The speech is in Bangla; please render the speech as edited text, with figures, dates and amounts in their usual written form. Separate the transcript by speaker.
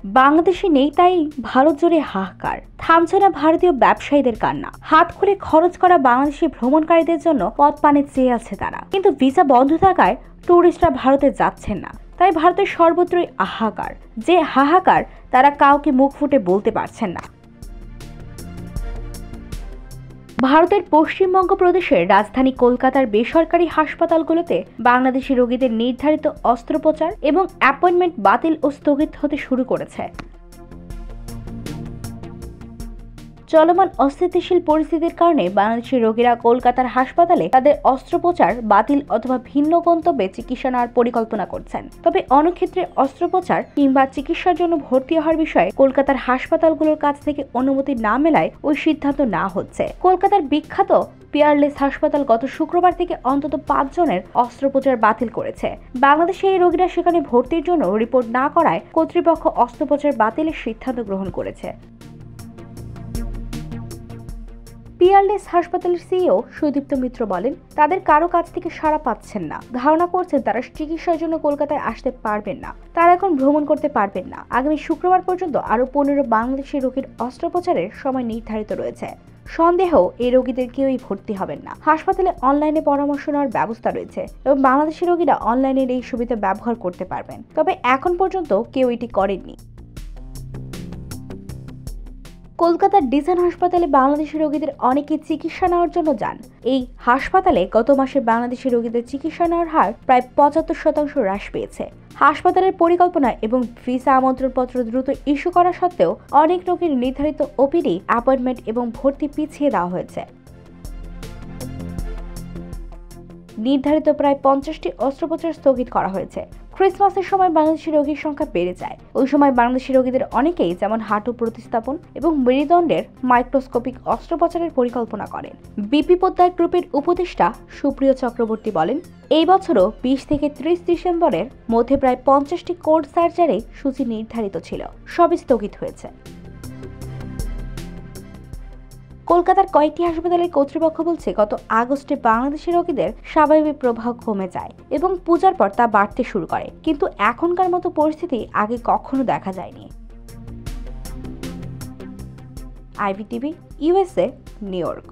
Speaker 1: বাংলাদেশে নেই তাই ভারত জুড়ে হাহাকার, থামছে না ভারতীয় ব্যবসায়ীদের কান্না। হাত খুলে খরচ করা বাংলাদেশি ভ্রমণকারীদের জন্য পথ পানে চেয়ে আছে তারা, কিন্তু ভিসা বন্ধ থাকায় ট্যুরিস্টরা ভারতে যাচ্ছেন না। তাই ভারতের সর্বত্রই হাহাকার, যে হাহাকার তারা কাউকে মুখ ফুটে বলতে পারছেন না। ভারতের পশ্চিমবঙ্গ প্রদেশের রাজধানী কলকাতার বেসরকারি হাসপাতালগুলোতে বাংলাদেশি রোগীদের নির্ধারিত অস্ত্রোপচার এবং অ্যাপয়েন্টমেন্ট বাতিল ও স্থগিত হতে শুরু করেছে। চলমান অস্থিতিশীল পরিস্থিতির কারণে বাংলাদেশি রোগীরা কলকাতার হাসপাতালে তাদের অস্ত্রোপচার বাতিল অথবা ভিন্ন গন্তব্যে চিকিৎসা নেওয়ার পরিকল্পনা করছেন। তবে অনেক ক্ষেত্রে অস্ত্রোপচার কিংবা চিকিৎসার জন্য ভর্তি হওয়ার বিষয়ে কলকাতার হাসপাতালগুলোর কাছ থেকে অনুমতি না মেলায় ওই সিদ্ধান্ত নেওয়া হচ্ছে। কলকাতার বিখ্যাত পিয়ারলেস হাসপাতাল গত শুক্রবার থেকে অন্তত 5 জনের অস্ত্রোপচার বাতিল করেছে। বাংলাদেশে এই রোগীরা সেখানে ভর্তির জন্য রিপোর্ট না করায় কর্তৃপক্ষ অস্ত্রোপচার বাতিলের সিদ্ধান্ত গ্রহণ করেছে। পিয়ারলেস হাসপাতালের সিইও সুদীপ্ত মিত্র বলেন, তাদের কারো কাছ থেকে সাড়া পাচ্ছেন না। ধারণা করছেন তারা চিকিৎসার জন্য কলকাতায় আসতে পারবেন না, তারা এখন ভ্রমণ করতে পারবেন না। আগামী শুক্রবার পর্যন্ত আরো 15 বাংলাদেশি রোগীর অস্ত্রোপচারের সময় নির্ধারিত রয়েছে। সন্দেহ এই রোগীদের কেউই ভর্তি হবেন না। হাসপাতালে অনলাইনে পরামর্শ নেওয়ার ব্যবস্থা রয়েছে এবং বাংলাদেশি রোগীরা অনলাইনের এই সুবিধা ব্যবহার করতে পারবেন। তবে এখন পর্যন্ত কেউ এটি করেননি। কলকাতার ডিজাইন হাসপাতালে বাংলাদেশি রোগীদের অনেকে চিকিৎসা নেওয়ার জন্য যান। এই হাসপাতালে গত মাসে বাংলাদেশি রোগীদের চিকিৎসা নেওয়ার হার প্রায় 75% হ্রাস পেয়েছে। হাসপাতালের পরিকল্পনা এবং ভিসা আমন্ত্রণপত্র দ্রুত ইস্যু করা সত্ত্বেও অনেক রোগীর নির্ধারিত ওপিডি অ্যাপয়েন্টমেন্ট এবং ভর্তি পিছিয়ে দেওয়া হয়েছে। নির্ধারিত প্রায় 50টি অস্ত্রোপচার স্থগিত করা হয়েছে। ক্রিসমাসের সময় বাংলাদেশি রোগীর সংখ্যা বেড়ে যায়। ওই সময় বাংলাদেশি রোগীদের অনেকেই যেমন হাঁটু প্রতিস্থাপন এবং মেরুদণ্ডের মাইক্রোস্কোপিক অস্ত্রোপচারের পরিকল্পনা করেন। বিপি পোদ্দার গ্রুপের উপদেষ্টা সুপ্রিয় চক্রবর্তী বলেন, এই বছরও 20 থেকে 30 ডিসেম্বরের মধ্যে প্রায় 50টি কোর সার্জারি সূচি নির্ধারিত ছিল, সবই স্থগিত হয়েছে। কলকাতার কয়েকটি হাসপাতালের কর্তৃপক্ষ বলছে, গত আগস্টে বাংলাদেশি রোগীদের স্বাভাবিক প্রবাহ কমে যায় এবং পূজার পর তা বাড়তে শুরু করে, কিন্তু এখনকার মতো পরিস্থিতি আগে কখনো দেখা যায়নি। IBTV, USA, new York.